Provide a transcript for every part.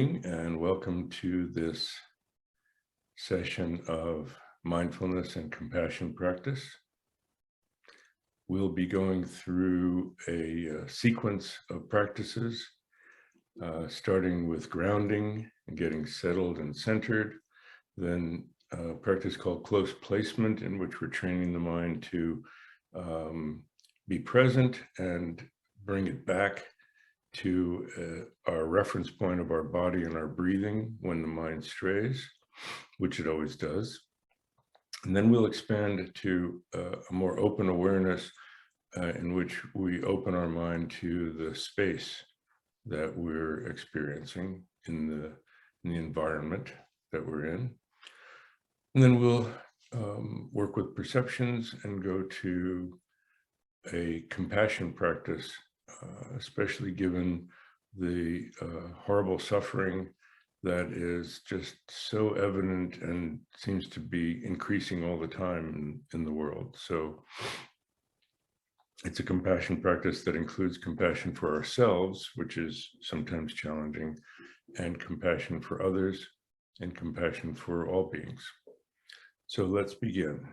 morning and welcome to this session of mindfulness and compassion practice. We'll be going through a sequence of practices, starting with grounding and getting settled and centered, then a practice called close placement, in which we're training the mind to be present and bring it back to our reference point of our body and our breathing when the mind strays, which it always does. And then we'll expand to a more open awareness in which we open our mind to the space that we're experiencing in the environment that we're in. And then we'll work with perceptions and go to a compassion practice, especially given the horrible suffering that is just so evident and seems to be increasing all the time in the world. So it's a compassion practice that includes compassion for ourselves, which is sometimes challenging, and compassion for others, and compassion for all beings. So let's begin.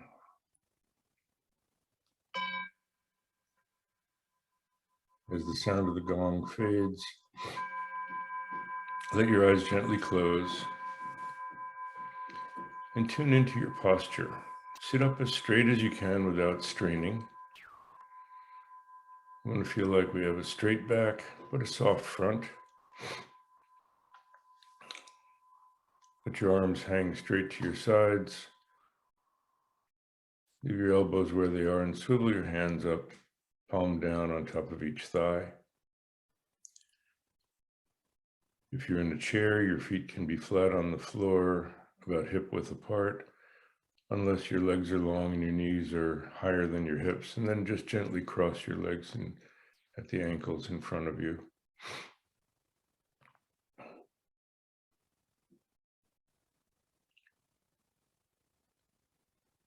As the sound of the gong fades, let your eyes gently close and tune into your posture. Sit up as straight as you can without straining. You want to feel like we have a straight back, but a soft front. Let your arms hang straight to your sides. Leave your elbows where they are and swivel your hands up, palm down on top of each thigh. If you're in a chair, your feet can be flat on the floor, about hip width apart, unless your legs are long and your knees are higher than your hips, and then just gently cross your legs at the ankles in front of you.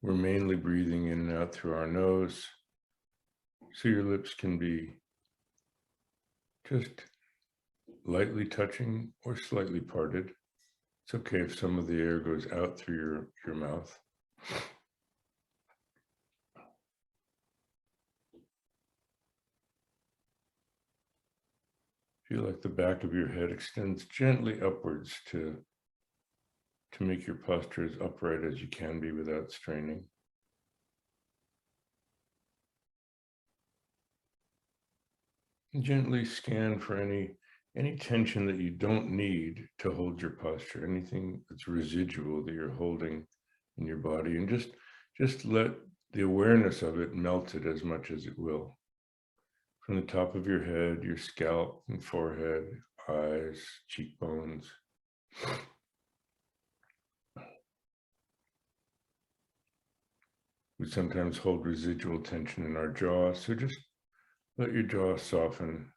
We're mainly breathing in and out through our nose, so your lips can be just lightly touching or slightly parted. It's okay if some of the air goes out through your mouth. Feel like the back of your head extends gently upwards to make your posture as upright as you can be without straining. And gently scan for any tension that you don't need to hold your posture, anything that's residual that you're holding in your body, and just let the awareness of it melt it as much as it will. From the top of your head, your scalp and forehead, eyes, cheekbones. We sometimes hold residual tension in our jaw, so just let your jaw soften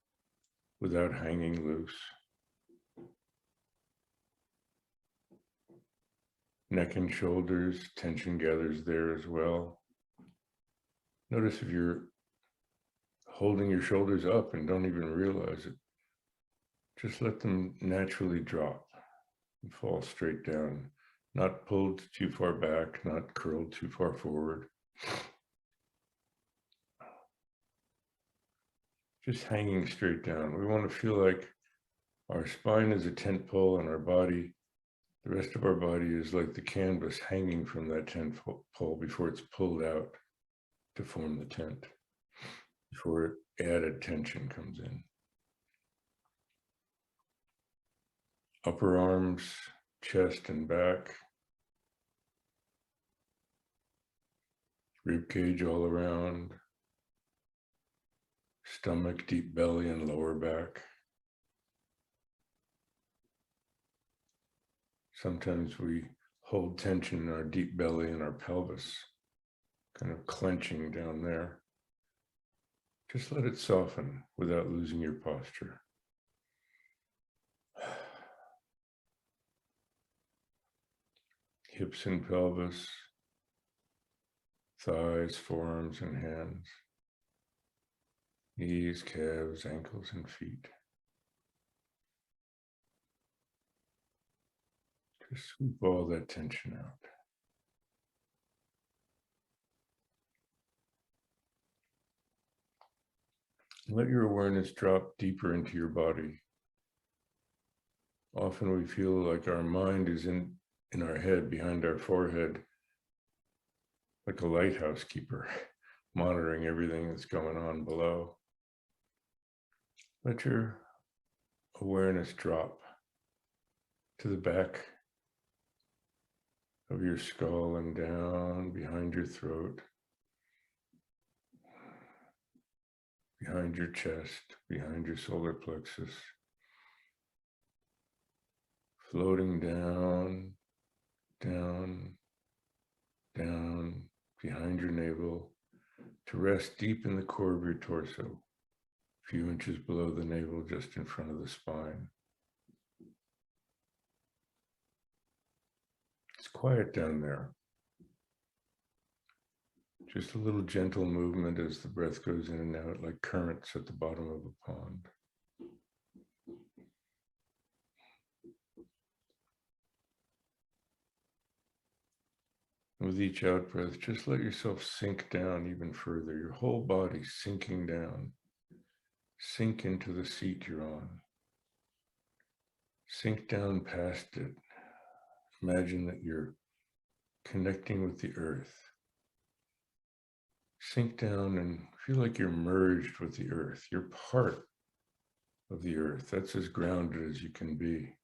without hanging loose. Neck and shoulders, tension gathers there as well. Notice if you're holding your shoulders up and don't even realize it. Just let them naturally drop and fall straight down, not pulled too far back, not curled too far forward. Just hanging straight down. We want to feel like our spine is a tent pole and our body, the rest of our body is like the canvas hanging from that tent pole before it's pulled out to form the tent, before added tension comes in. Upper arms, chest and back, rib cage all around, stomach, deep belly and lower back. Sometimes we hold tension in our deep belly and our pelvis, kind of clenching down there. Just let it soften without losing your posture. Hips and pelvis, thighs, forearms and hands, knees, calves, ankles and feet. Just sweep all that tension out. Let your awareness drop deeper into your body. Often we feel like our mind is in our head, behind our forehead, like a lighthouse keeper, monitoring everything that's going on below. Let your awareness drop to the back of your skull and down behind your throat, behind your chest, behind your solar plexus, floating down, down, down behind your navel to rest deep in the core of your torso, a few inches below the navel, just in front of the spine. It's quiet down there. Just a little gentle movement as the breath goes in and out, like currents at the bottom of a pond. With each out breath, just let yourself sink down even further, your whole body sinking down. Sink into the seat you're on. Sink down past it. Imagine that you're connecting with the earth. Sink down and feel like you're merged with the earth. You're part of the earth. That's as grounded as you can be.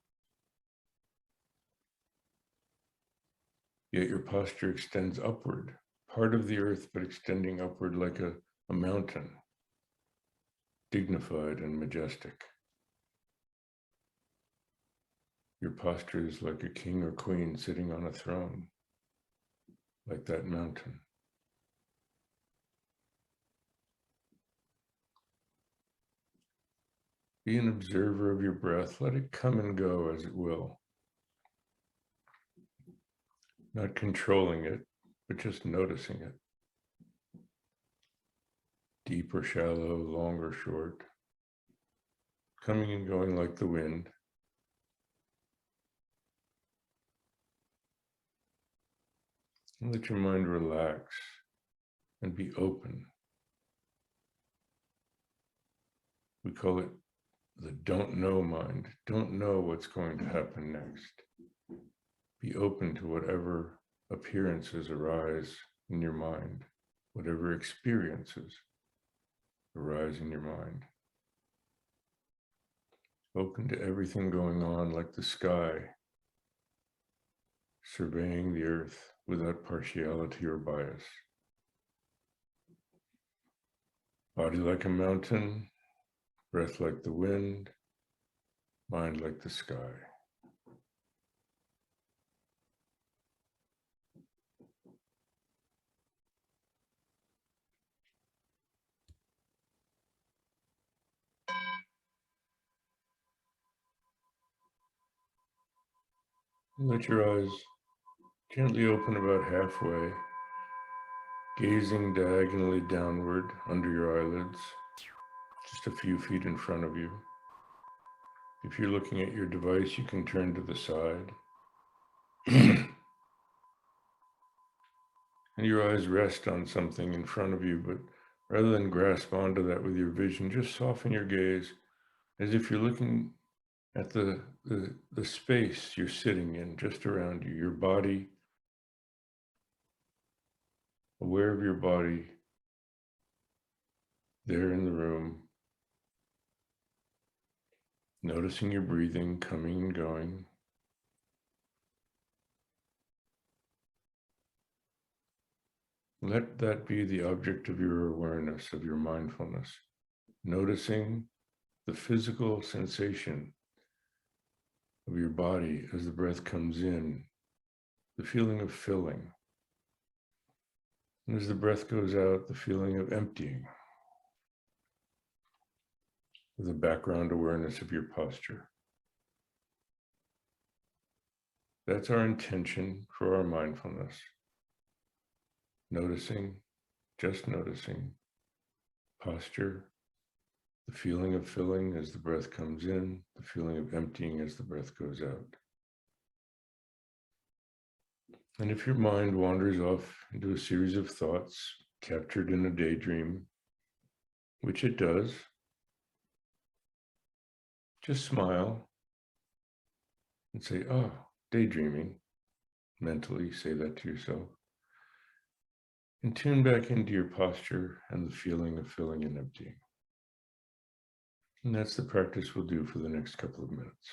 Yet your posture extends upward, part of the earth, but extending upward like a mountain, dignified and majestic. Your posture is like a king or queen sitting on a throne, like that mountain. Be an observer of your breath. Let it come and go as it will. Not controlling it, but just noticing it. Deep or shallow, long or short. Coming and going like the wind. And let your mind relax and be open. We call it the don't know mind. Don't know what's going to happen next. Be open to whatever appearances arise in your mind, whatever experiences arise in your mind. Open to everything going on like the sky, surveying the earth without partiality or bias. Body like a mountain, breath like the wind, mind like the sky. Let your eyes gently open about halfway, gazing diagonally downward under your eyelids, just a few feet in front of you. If you're looking at your device, you can turn to the side. And your eyes rest on something in front of you, but rather than grasp onto that with your vision, just soften your gaze as if you're looking at the space you're sitting in just around you, your body, aware of your body there in the room, noticing your breathing coming and going. Let that be the object of your awareness, of your mindfulness, noticing the physical sensation of your body as the breath comes in, the feeling of filling. And as the breath goes out, the feeling of emptying, with a background awareness of your posture. That's our intention for our mindfulness. Noticing, just noticing, posture, the feeling of filling as the breath comes in, the feeling of emptying as the breath goes out. And if your mind wanders off into a series of thoughts captured in a daydream, which it does, just smile and say, oh, daydreaming. Mentally say that to yourself. And tune back into your posture and the feeling of filling and emptying. And that's the practice we'll do for the next couple of minutes.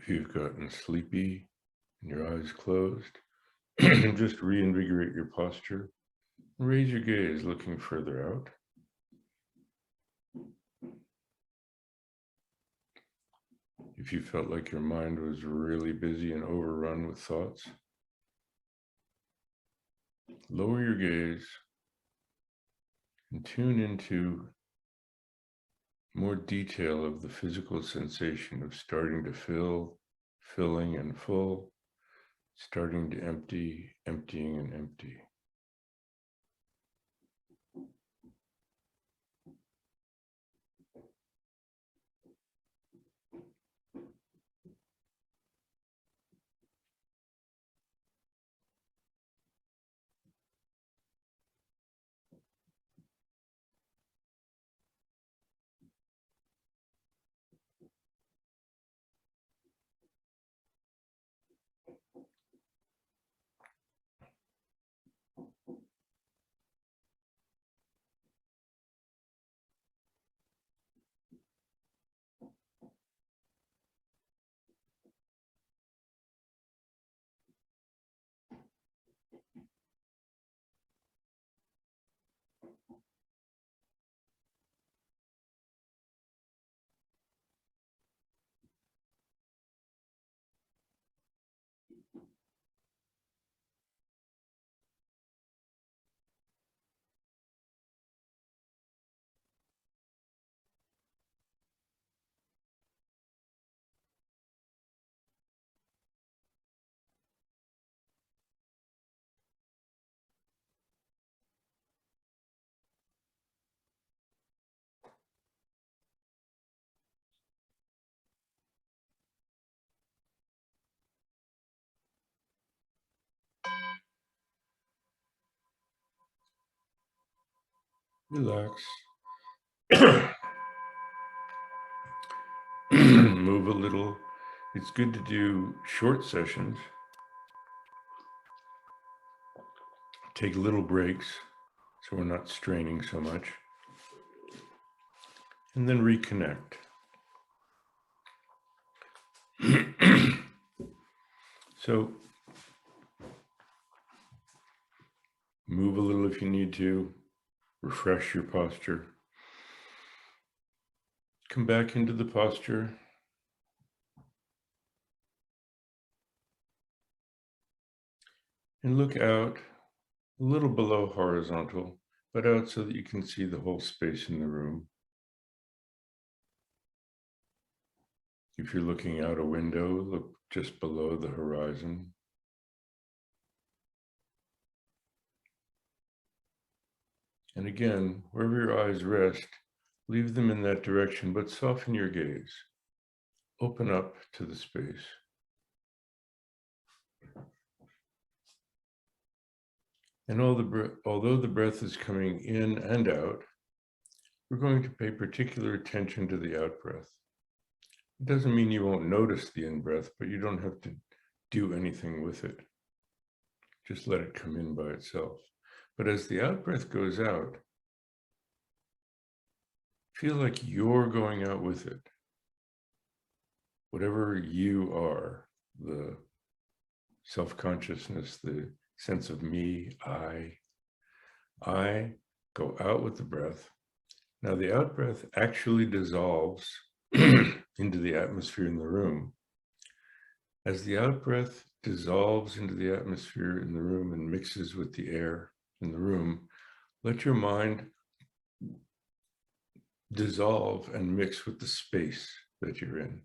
If you've gotten sleepy and your eyes closed, just reinvigorate your posture. Raise your gaze, looking further out. If you felt like your mind was really busy and overrun with thoughts, lower your gaze and tune into more detail of the physical sensation of starting to fill, filling and full, starting to empty, emptying and empty. Relax. Move a little. It's good to do short sessions. Take little breaks so we're not straining so much. And then reconnect. So move a little if you need to. Refresh your posture. Come back into the posture. And look out a little below horizontal, but out so that you can see the whole space in the room. If you're looking out a window, look just below the horizon. And again, wherever your eyes rest, leave them in that direction, but soften your gaze. Open up to the space. And although the breath is coming in and out, we're going to pay particular attention to the out-breath. It doesn't mean you won't notice the in-breath, but you don't have to do anything with it. Just let it come in by itself. But as the out-breath goes out, feel like you're going out with it. Whatever you are, the self-consciousness, the sense of me, I go out with the breath. Now the out-breath actually dissolves into the atmosphere in the room. As the out-breath dissolves into the atmosphere in the room and mixes with the air in the room, let your mind dissolve and mix with the space that you're in,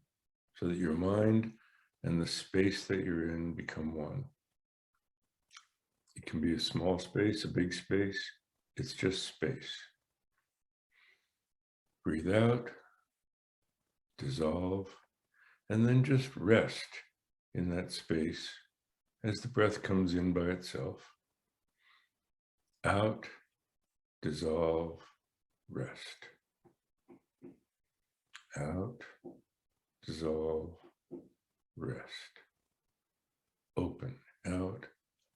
so that your mind and the space that you're in become one. It can be a small space, a big space. It's just space. Breathe out, dissolve, and then just rest in that space as the breath comes in by itself. Out, dissolve, rest. Out, dissolve, rest. Open, out,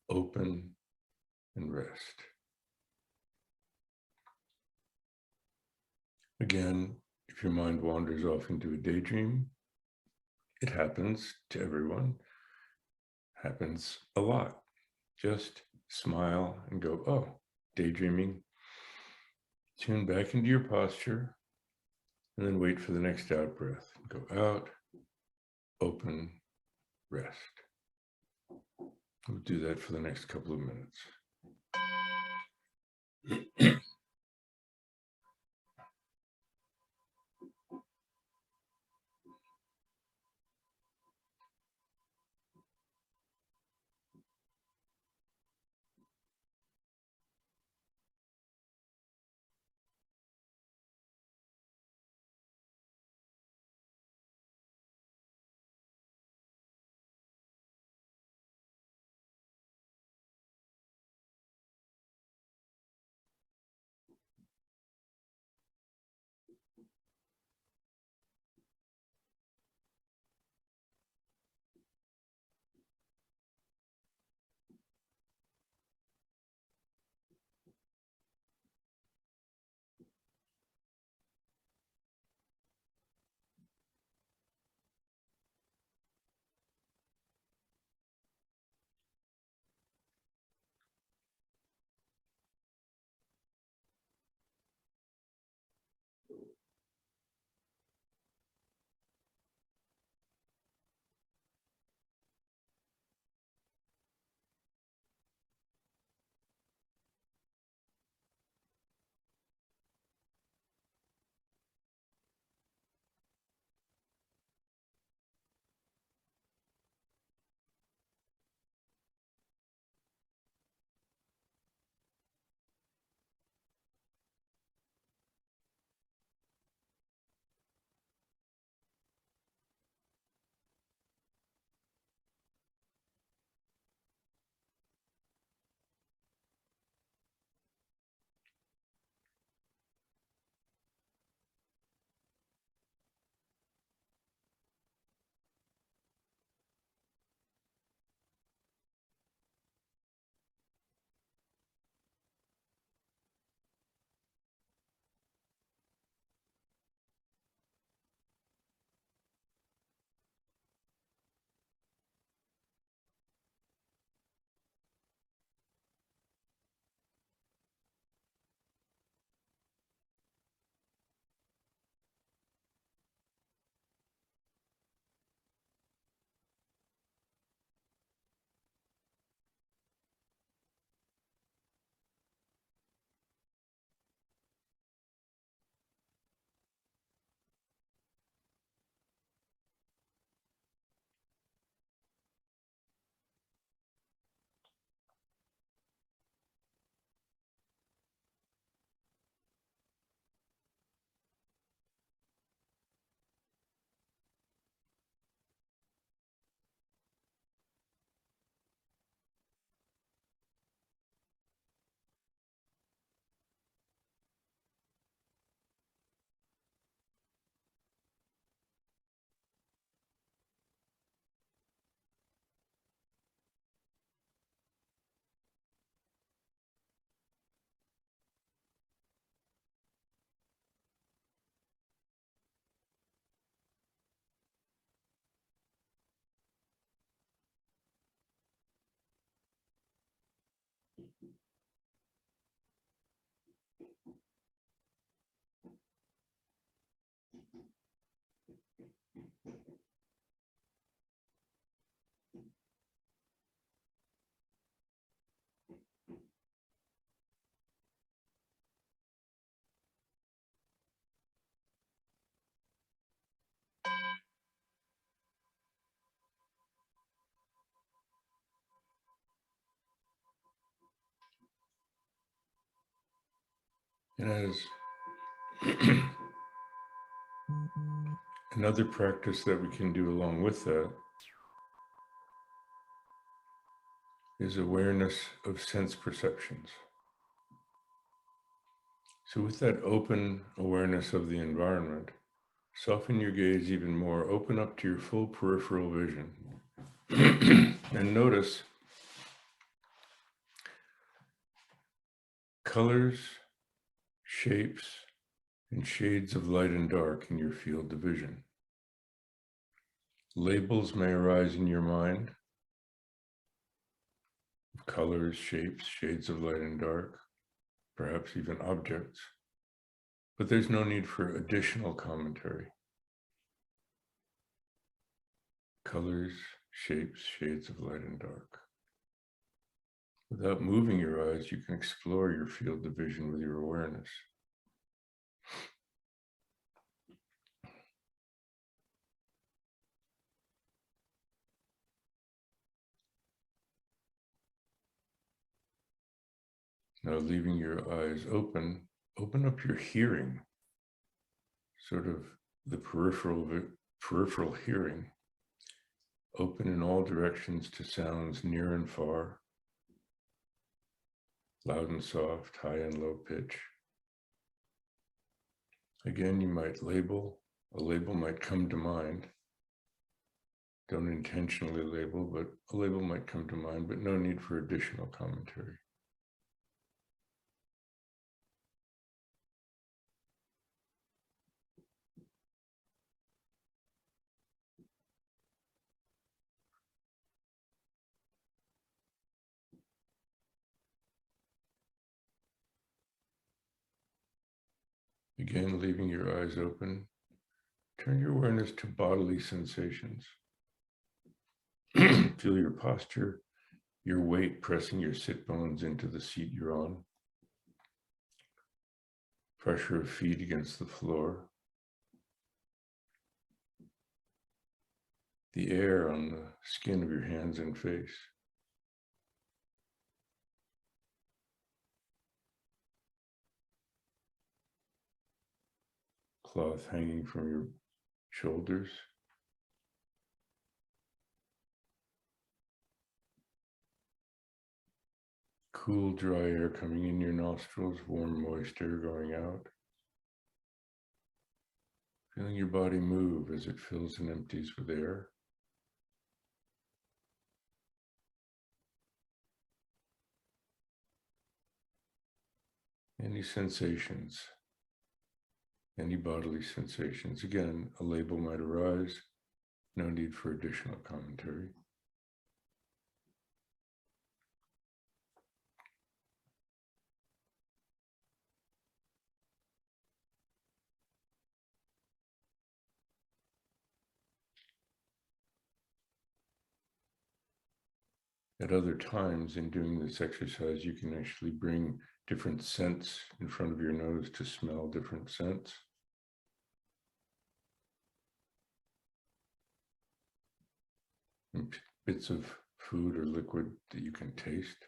open, and rest. Again, if your mind wanders off into a daydream, it happens to everyone, happens a lot. Just smile and go, oh, daydreaming. Tune back into your posture and then wait for the next out breath. Go out, open rest. We'll do that for the next couple of minutes. And as another practice that we can do along with that is awareness of sense perceptions. So with that open awareness of the environment, soften your gaze even more, open up to your full peripheral vision, and notice colors, shapes, and shades of light and dark in your field of vision. Labels may arise in your mind, colors, shapes, shades of light and dark, perhaps even objects, but there's no need for additional commentary. colors, shapes, shades of light and dark. Without moving your eyes, you can explore your field of vision with your awareness. Now, leaving your eyes open, open up your hearing, sort of the peripheral hearing. Open in all directions to sounds near and far, loud and soft, high and low pitch. Again, you might label. A label might come to mind. Don't intentionally label, but a label might come to mind, but no need for additional commentary. Again, leaving your eyes open, turn your awareness to bodily sensations. Feel your posture, your weight pressing your sit bones into the seat you're on. Pressure of feet against the floor. The air on the skin of your hands and face. Cloth hanging from your shoulders. Cool, dry air coming in your nostrils, warm, moist air going out. Feeling your body move as it fills and empties with air. Any sensations, any bodily sensations. Again, a label might arise. No need for additional commentary. At other times in doing this exercise, you can actually bring different scents in front of your nose to smell different scents. And bits of food or liquid that you can taste.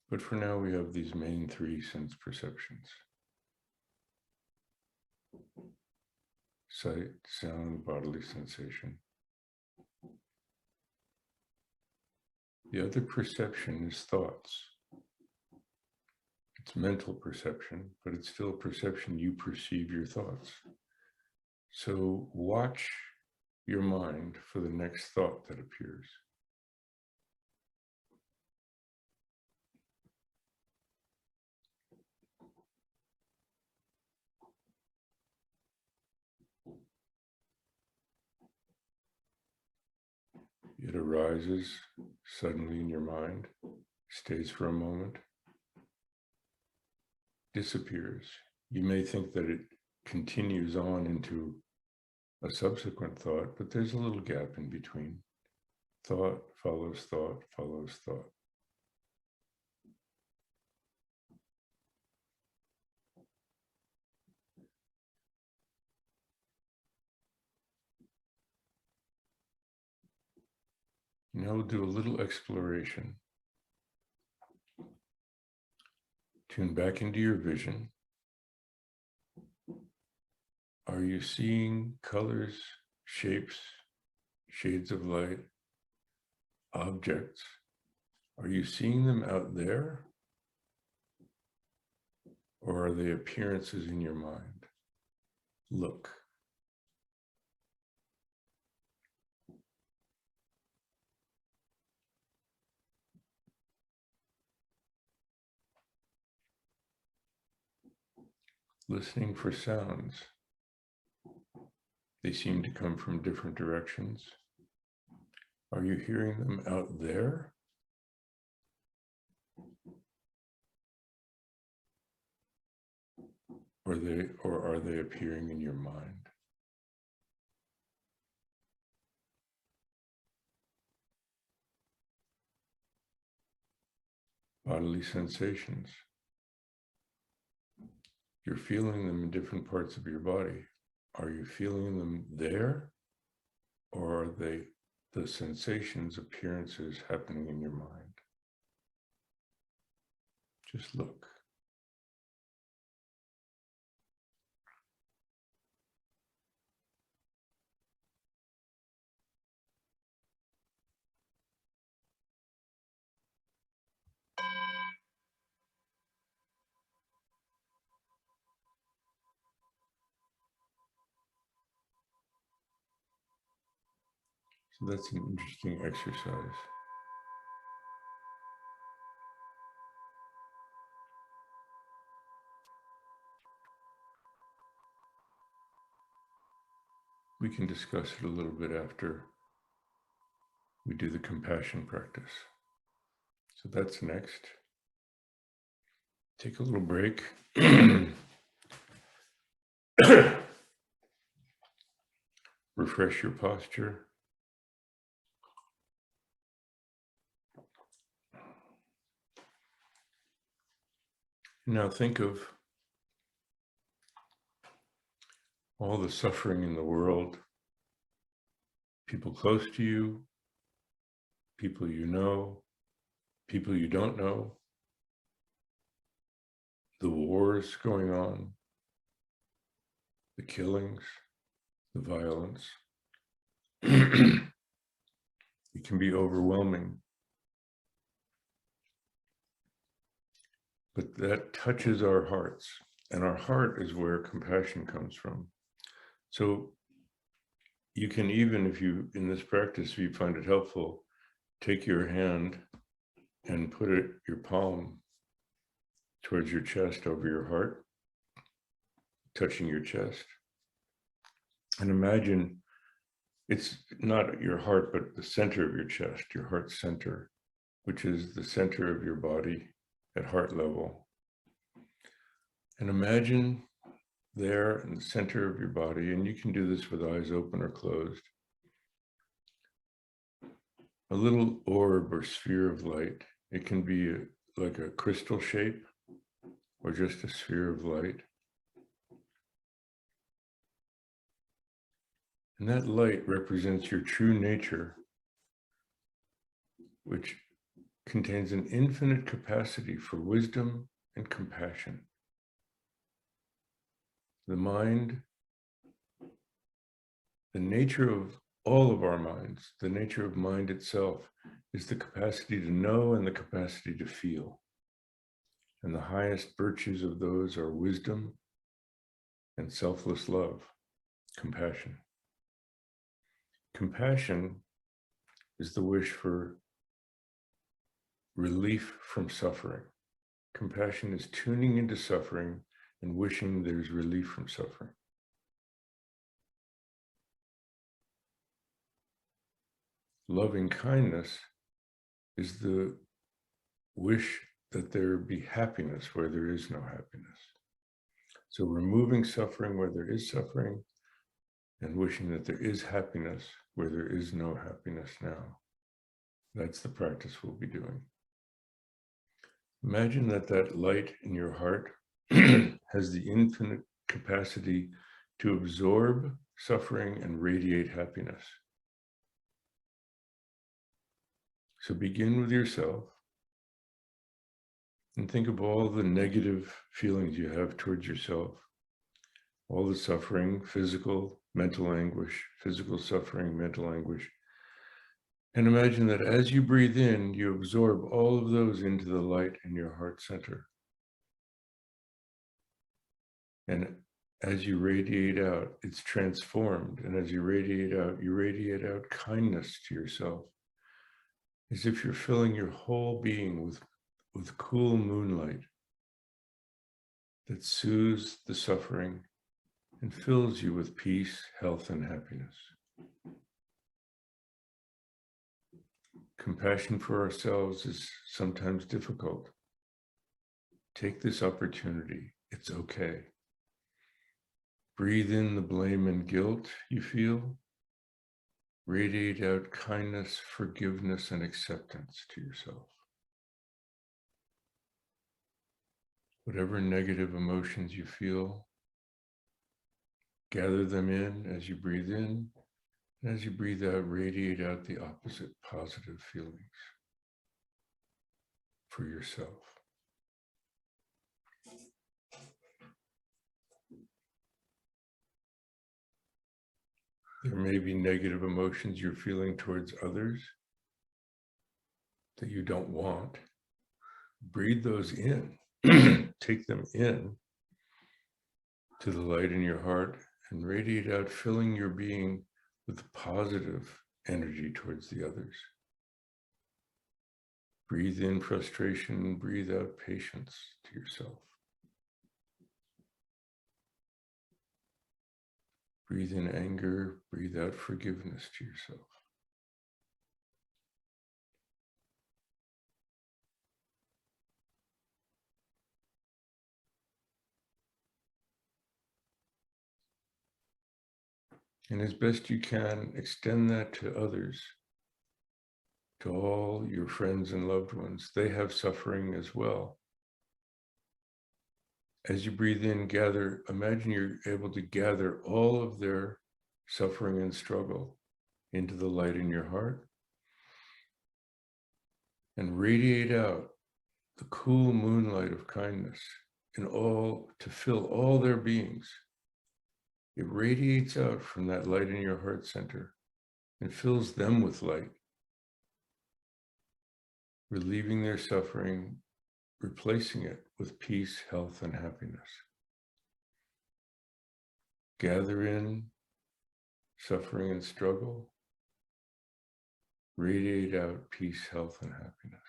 But for now, we have these main three sense perceptions. Sight, sound, bodily sensation. The other perception is thoughts. It's mental perception, but it's still a perception. You perceive your thoughts. So watch your mind for the next thought that appears. It arises suddenly in your mind, stays for a moment, disappears. You may think that it continues on into a subsequent thought, but there's a little gap in between. Thought follows thought follows thought. Now we'll do a little exploration. Tune back into your vision. Are you seeing colors, shapes, shades of light, objects? Are you seeing them out there? Or are they appearances in your mind? Look. Listening for sounds. They seem to come from different directions. Are you hearing them out there? Or are they appearing in your mind? bodily sensations. You're feeling them in different parts of your body. Are you feeling them there? Or are they the sensations, appearances happening in your mind? Just look. So that's an interesting exercise. We can discuss it a little bit after we do the compassion practice. So that's next. Take a little break. Refresh your posture. Now think of all the suffering in the world, people close to you, people you know, people you don't know, the wars going on, the killings, the violence. It can be overwhelming. But that touches our hearts, and our heart is where compassion comes from. So you can even, if you, in this practice, if you find it helpful, take your hand and put it, your palm, towards your chest over your heart, touching your chest. And imagine it's not your heart, but the center of your chest, your heart center, which is the center of your body at heart level. And imagine there in the center of your body, and you can do this with eyes open or closed, a little orb or sphere of light. It can be like a crystal shape or just a sphere of light. And that light represents your true nature, which contains an infinite capacity for wisdom and compassion. The mind, the nature of all of our minds, the nature of mind itself is the capacity to know and the capacity to feel. And the highest virtues of those are wisdom and selfless love, compassion. Compassion is the wish for relief from suffering. Compassion is tuning into suffering and wishing there's relief from suffering. Loving kindness is the wish that there be happiness where there is no happiness. So removing suffering where there is suffering and wishing that there is happiness where there is no happiness now. That's the practice we'll be doing. Imagine that that light in your heart has the infinite capacity to absorb suffering and radiate happiness. So begin with yourself and think of all the negative feelings you have towards yourself, all the suffering, physical, mental anguish, physical suffering, mental anguish. And imagine that as you breathe in, you absorb all of those into the light in your heart center. And as you radiate out, it's transformed. And as you radiate out kindness to yourself, as if you're filling your whole being with cool moonlight that soothes the suffering and fills you with peace, health, and happiness. Compassion for ourselves is sometimes difficult. Take this opportunity. It's okay. Breathe in the blame and guilt you feel. Radiate out kindness, forgiveness, and acceptance to yourself. Whatever negative emotions you feel, gather them in as you breathe in, and as you breathe out, radiate out the opposite positive feelings for yourself. There may be negative emotions you're feeling towards others that you don't want. Breathe those in, take them in to the light in your heart and radiate out, filling your being with positive energy towards the others. Breathe in frustration, breathe out patience to yourself. Breathe in anger, breathe out forgiveness to yourself. And as best you can, extend that to others, to all your friends and loved ones. They have suffering as well. As you breathe in, imagine you're able to gather all of their suffering and struggle into the light in your heart and radiate out the cool moonlight of kindness to fill all their beings. It radiates out from that light in your heart center and fills them with light, relieving their suffering, replacing it with peace, health, and happiness. Gather in suffering and struggle, radiate out peace, health, and happiness.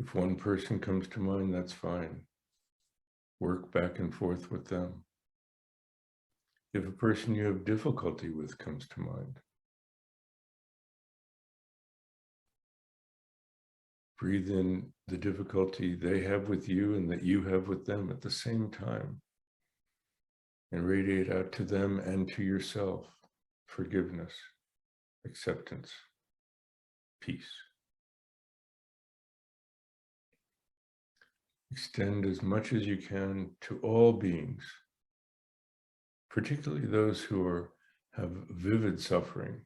If one person comes to mind, that's fine. Work back and forth with them. If a person you have difficulty with comes to mind, breathe in the difficulty they have with you and that you have with them at the same time, and radiate out to them and to yourself forgiveness, acceptance, peace. Extend as much as you can to all beings, particularly those who have vivid suffering.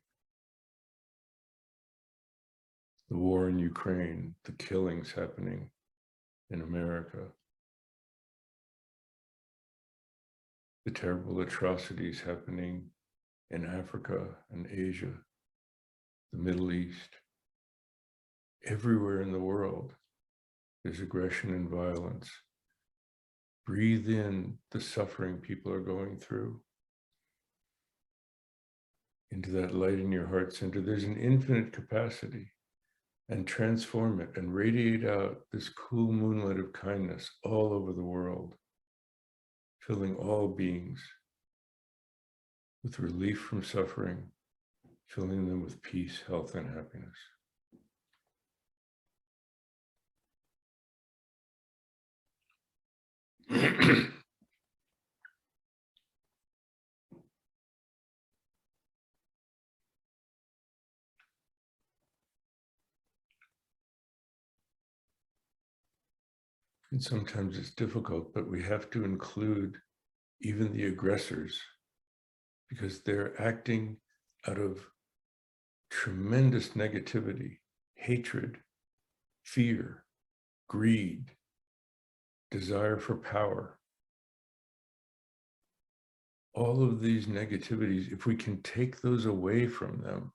The war in Ukraine, the killings happening in America, the terrible atrocities happening in Africa and Asia, the Middle East. Everywhere in the world, there's aggression and violence. Breathe in the suffering people are going through. Into that light in your heart center, there's an infinite capacity, and transform it and radiate out this cool moonlight of kindness all over the world, filling all beings with relief from suffering, filling them with peace, health, and happiness. And sometimes it's difficult, but we have to include even the aggressors, because they're acting out of tremendous negativity, hatred, fear, greed, desire for power. All of these negativities, if we can take those away from them,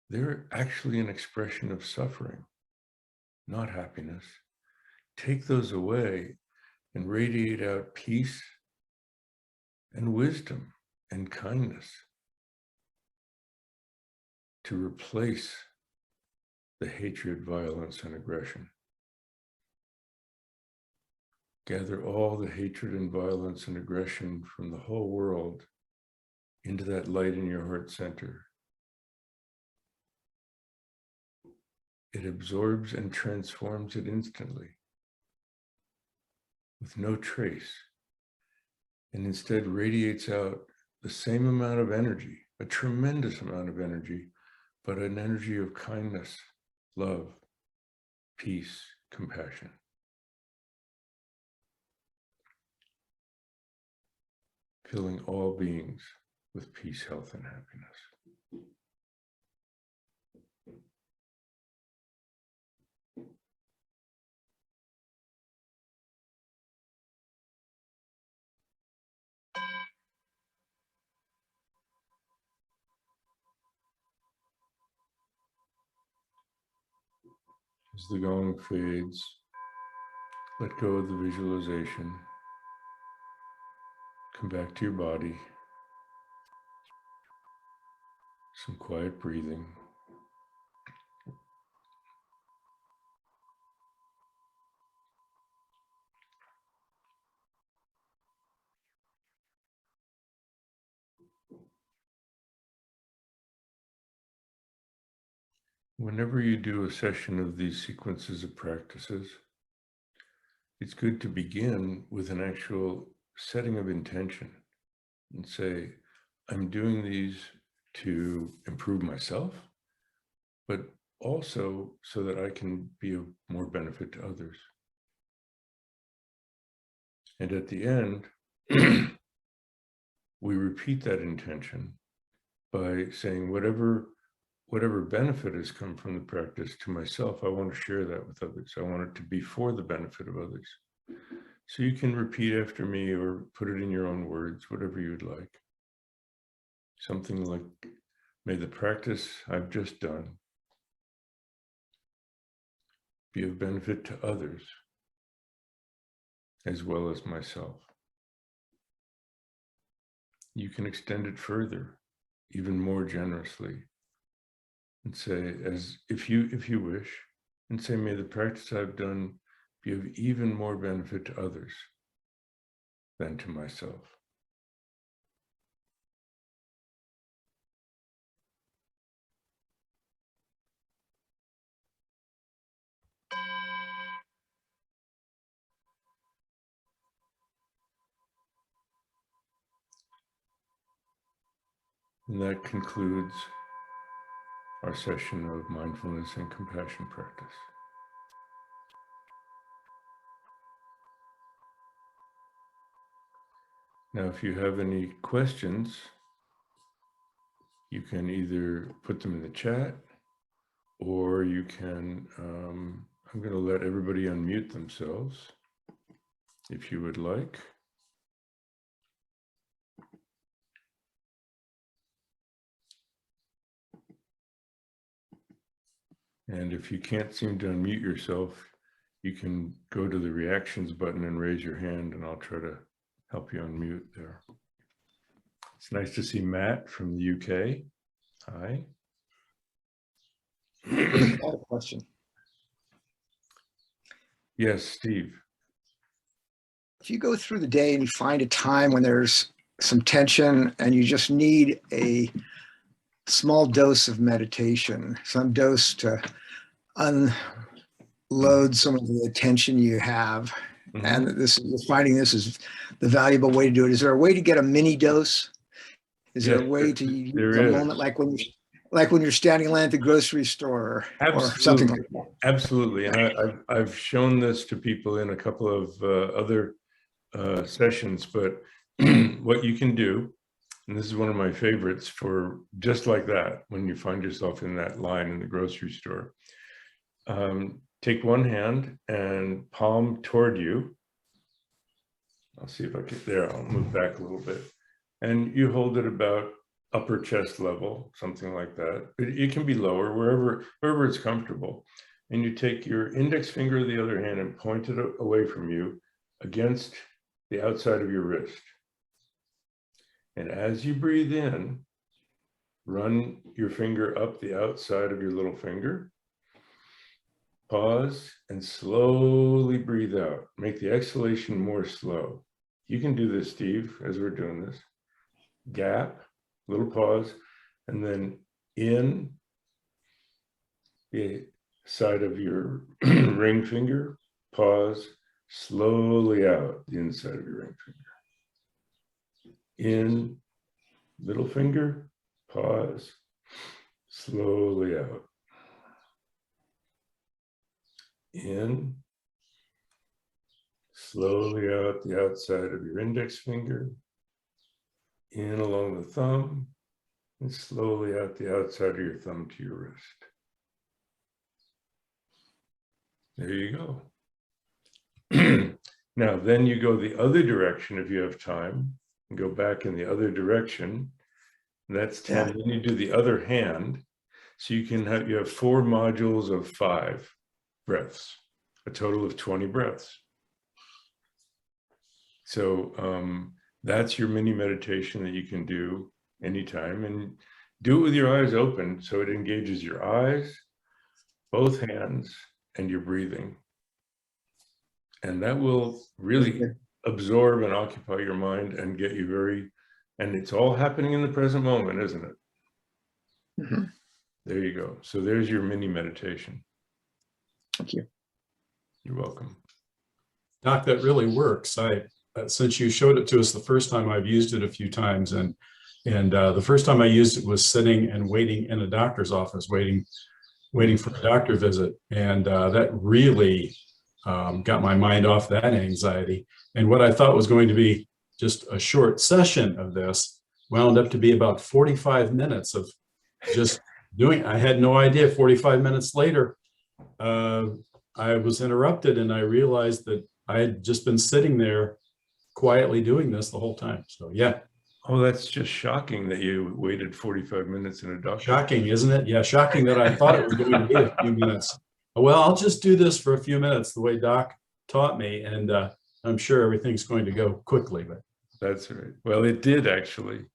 they're actually an expression of suffering, not happiness. Take those away and radiate out peace and wisdom and kindness to replace the hatred, violence, and aggression. Gather all the hatred and violence and aggression from the whole world into that light in your heart center. It absorbs and transforms it instantly with no trace, and instead radiates out the same amount of energy, a tremendous amount of energy, but an energy of kindness love, peace, compassion. Filling all beings with peace, health, and happiness. As the gong fades, let go of the visualization. Come back to your body. Some quiet breathing. Whenever you do a session of these sequences of practices, it's good to begin with an actual setting of intention and say, I'm doing these to improve myself, but also so that I can be of more benefit to others. And at the end, we repeat that intention by saying, whatever benefit has come from the practice to myself, I want to share that with others. I want it to be for the benefit of others. So you can repeat after me or put it in your own words, whatever you'd like. Something like, may the practice I've just done be of benefit to others as well as myself. You can extend it further, even more generously, and say, as if you wish, and say, may the practice I've done be of even more benefit to others than to myself. And that concludes our session of mindfulness and compassion practice. Now, if you have any questions, you can either put them in the chat, or you can, I'm going to let everybody unmute themselves if you would like. And if you can't seem to unmute yourself, you can go to the reactions button and raise your hand, and I'll try to help you unmute there. It's nice to see Matt from the UK. Hi. I have a question. Yes, Steve. If you go through the day and you find a time when there's some tension and you just need a small dose of meditation, some dose to unload some of the tension you have, and you're finding this is the valuable way to do it. Is there a way to get a mini dose? Is there a way to use a moment like when you're standing in line at the grocery store or something like that? Absolutely. And I've shown this to people in a couple of other sessions, but what you can do, and this is one of my favorites for just like that, when you find yourself in that line in the grocery store, take one hand and palm toward you. I'll see if I can, there, I'll move back a little bit. And you hold it about upper chest level, something like that. It can be lower, wherever it's comfortable. And you take your index finger of the other hand and point it away from you against the outside of your wrist. And as you breathe in, run your finger up the outside of your little finger. Pause and slowly breathe out. Make the exhalation more slow. You can do this, Steve, as we're doing this. Gap, little pause, and then in the side of your ring finger, pause, slowly out the inside of your ring finger. In, little finger, pause, slowly out. In, slowly out the outside of your index finger, in along the thumb, and slowly out the outside of your thumb to your wrist. There you go. Now, then you go the other direction if you have time, and go back in the other direction. That's 10. Then you do the other hand. So you have 4 modules of 5 breaths, a total of 20 breaths. So that's your mini meditation that you can do anytime, and do it with your eyes open so it engages your eyes, both hands, and your breathing. And that will really absorb and occupy your mind and get you and it's all happening in the present moment, isn't it? Mm-hmm. There you go. So there's your mini meditation. Thank you. You're welcome. Doc, that really works. Since you showed it to us the first time, I've used it a few times, and the first time I used it was sitting and waiting in a doctor's office, waiting for a doctor visit, and that really got my mind off that anxiety. And what I thought was going to be just a short session of this wound up to be about 45 minutes of just doing. I had no idea. 45 minutes later, I was interrupted, and I realized that I had just been sitting there quietly doing this the whole time. So yeah. Oh, that's just shocking that you waited 45 minutes in a doctor. Shocking, isn't it? Yeah, shocking that I thought it was going to be a few minutes. Well, I'll just do this for a few minutes the way Doc taught me, and I'm sure everything's going to go quickly. But that's right. Well, it did actually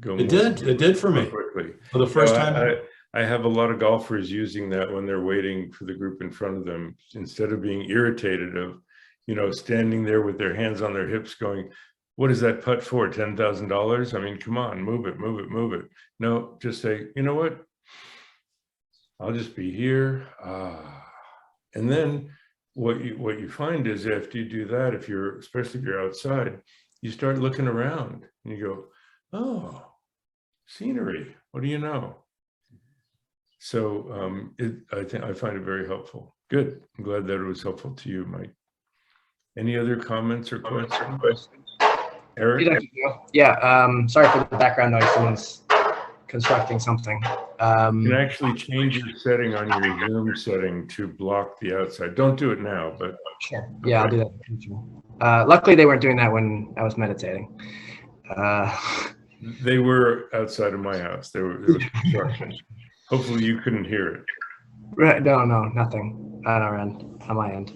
go. It did for me quickly. For the first time. I have a lot of golfers using that when they're waiting for the group in front of them, instead of being irritated of, standing there with their hands on their hips going, what is that putt for? $10,000? I mean, come on, move it, move it, move it. No, just say, you know what? I'll just be here. And then what you find is after you do that, especially if you're outside, you start looking around and you go, oh, scenery. What do you know? So I find it very helpful. Good. I'm glad that it was helpful to you, Mike. Any other comments or questions? Eric? Yeah, sorry for the background noise. Someone's constructing something. You can actually change your setting on your Zoom setting to block the outside. Don't do it now, but sure. Yeah, I'll do that in the future. Luckily, they weren't doing that when I was meditating. They were outside of my house. There was construction. Hopefully, you couldn't hear it. Right? No, nothing on our end, on my end.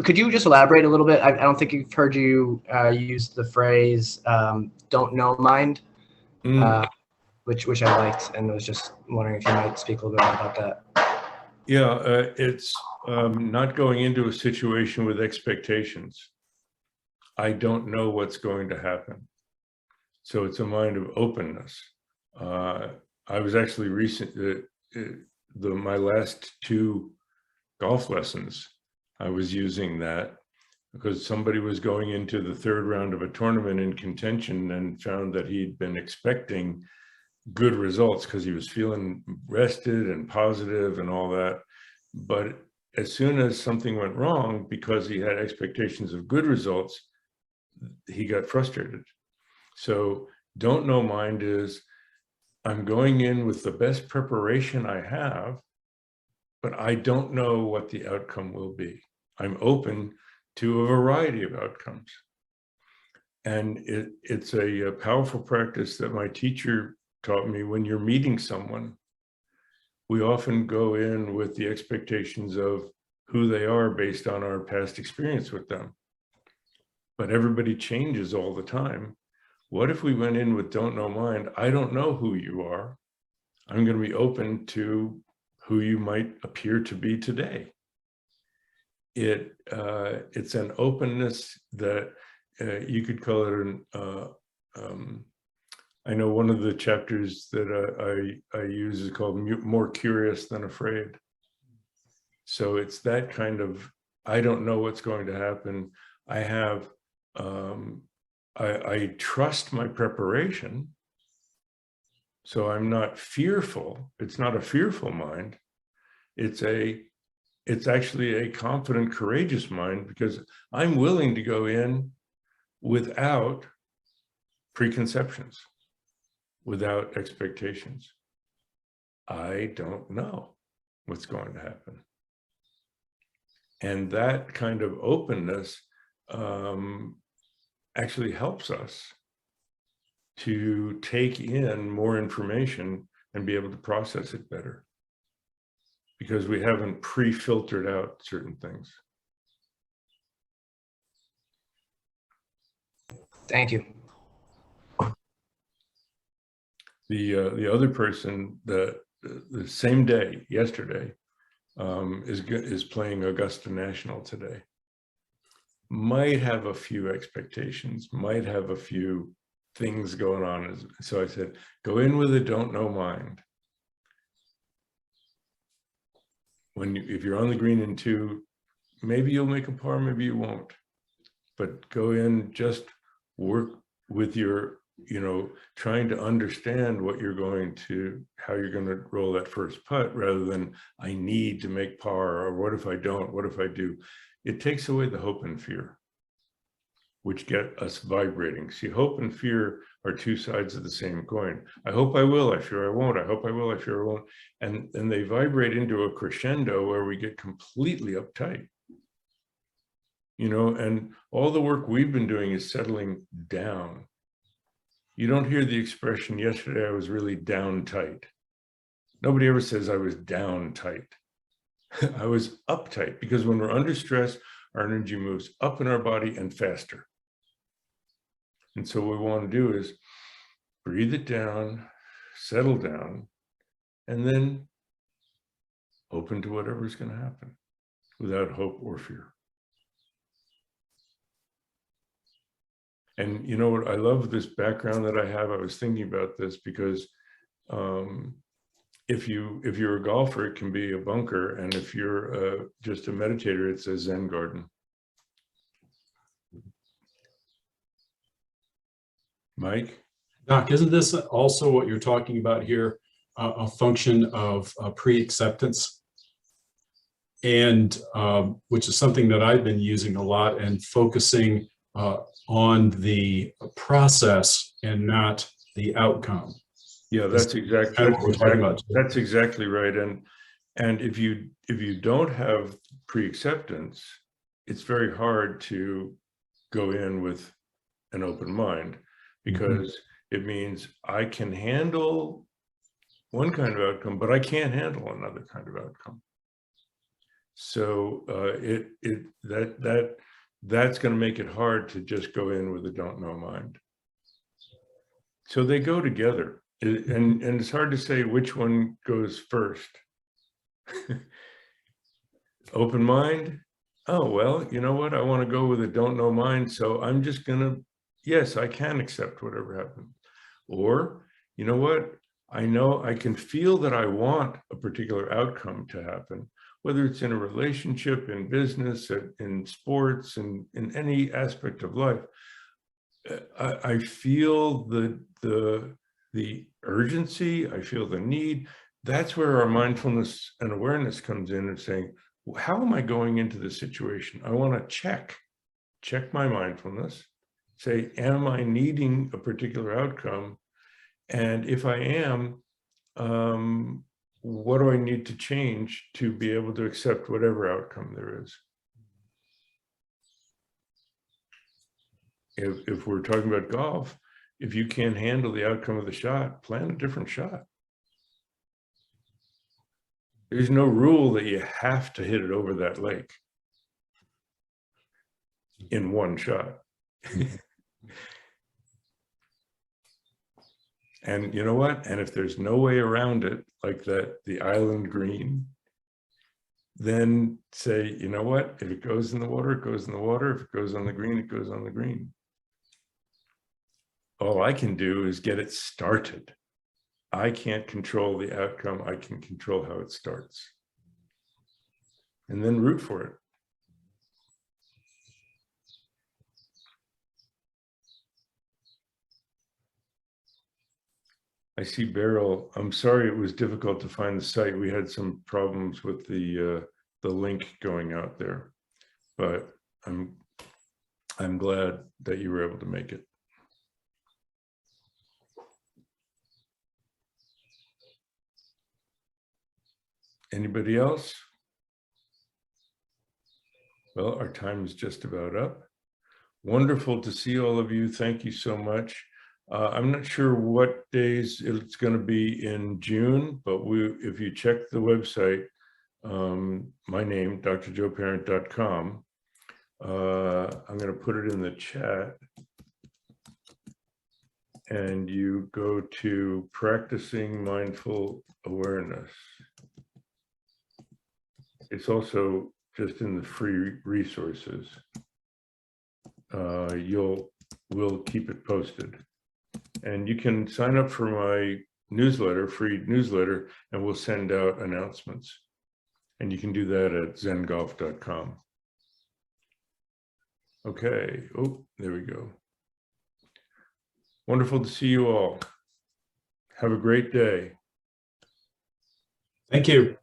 Could you just elaborate a little bit? I don't think I've heard you use the phrase "don't know mind," which I liked, and was just wondering if you might speak a little bit more about that. Yeah, it's not going into a situation with expectations. I don't know what's going to happen. So it's a mind of openness. I was actually my last 2 golf lessons, I was using that because somebody was going into the 3rd round of a tournament in contention and found that he'd been expecting good results because he was feeling rested and positive and all that. But as soon as something went wrong, because he had expectations of good results, he got frustrated. So don't know mind is, I'm going in with the best preparation I have, but I don't know what the outcome will be. I'm open to a variety of outcomes. And it's a powerful practice that my teacher taught me. When you're meeting someone, we often go in with the expectations of who they are based on our past experience with them. But everybody changes all the time. What if we went in with don't know mind? I don't know who you are. I'm going to be open to who you might appear to be today. It's an openness that you could call it I know one of the chapters that I use is called More Curious Than Afraid. So it's that kind of, I don't know what's going to happen. I have, I trust my preparation. So I'm not fearful. It's not a fearful mind. It's a, it's actually a confident, courageous mind, because I'm willing to go in without preconceptions, without expectations. I don't know what's going to happen. And that kind of openness actually helps us to take in more information and be able to process it better, because we haven't pre-filtered out certain things. Thank you. The other person, the same day, yesterday, is playing Augusta National today. Might have a few expectations, might have a few things going on. So I said, go in with a don't know mind. If you're on the green in 2, maybe you'll make a par, maybe you won't. But go in, just work with your, trying to understand what you're going to, how you're going to roll that first putt, rather than I need to make par, or what if I don't, what if I do? It takes away the hope and fear, which get us vibrating. See, hope and fear are 2 sides of the same coin. I hope I will, I fear I won't. I hope I will, I fear I won't. And they vibrate into a crescendo where we get completely uptight. And all the work we've been doing is settling down. You don't hear the expression, yesterday I was really down tight. Nobody ever says I was down tight. I was uptight, because when we're under stress, our energy moves up in our body and faster. And so what we want to do is breathe it down, settle down, and then open to whatever's going to happen without hope or fear. And you know what? I love this background that I have. I was thinking about this because if you're a golfer, it can be a bunker. And if you're just a meditator, it's a Zen garden. Mike? Doc, isn't this also what you're talking about here, a function of pre-acceptance? And which is something that I've been using a lot, and focusing on the process and not the outcome. Yeah, that's exactly right. And if you don't have pre-acceptance, it's very hard to go in with an open mind, because it means I can handle one kind of outcome, but I can't handle another kind of outcome. So that's going to make it hard to just go in with a don't know mind. So they go together, and it's hard to say which one goes first. Open mind. Oh, well, you know what? I want to go with a don't know mind. So I'm just going to, yes, I can accept whatever happens. Or, you know what? I know I can feel that I want a particular outcome to happen, whether it's in a relationship, in business, in sports, in any aspect of life. I feel the urgency, I feel the need. That's where our mindfulness and awareness comes in, and saying, how am I going into this situation? I want to check my mindfulness, say, am I needing a particular outcome? And if I am, what do I need to change to be able to accept whatever outcome there is? If we're talking about golf, if you can't handle the outcome of the shot, plan a different shot. There's no rule that you have to hit it over that lake in one shot. And you know what? And if there's no way around it, like the island green, then say, you know what? If it goes in the water, it goes in the water. If it goes on the green, it goes on the green. All I can do is get it started. I can't control the outcome. I can control how it starts. And then root for it. I see Beryl. I'm sorry it was difficult to find the site. We had some problems with the the link going out there, but I'm glad that you were able to make it. Anybody else? Well, our time is just about up. Wonderful to see all of you. Thank you so much. I'm not sure what days it's going to be in June, but if you check the website, my name, drjoeparent.com, I'm going to put it in the chat, and you go to Practicing Mindful Awareness. It's also just in the free resources. We'll keep it posted. And you can sign up for my newsletter, free newsletter, and we'll send out announcements. And you can do that at zengolf.com. Okay, oh, there we go. Wonderful to see you all. Have a great day. Thank you.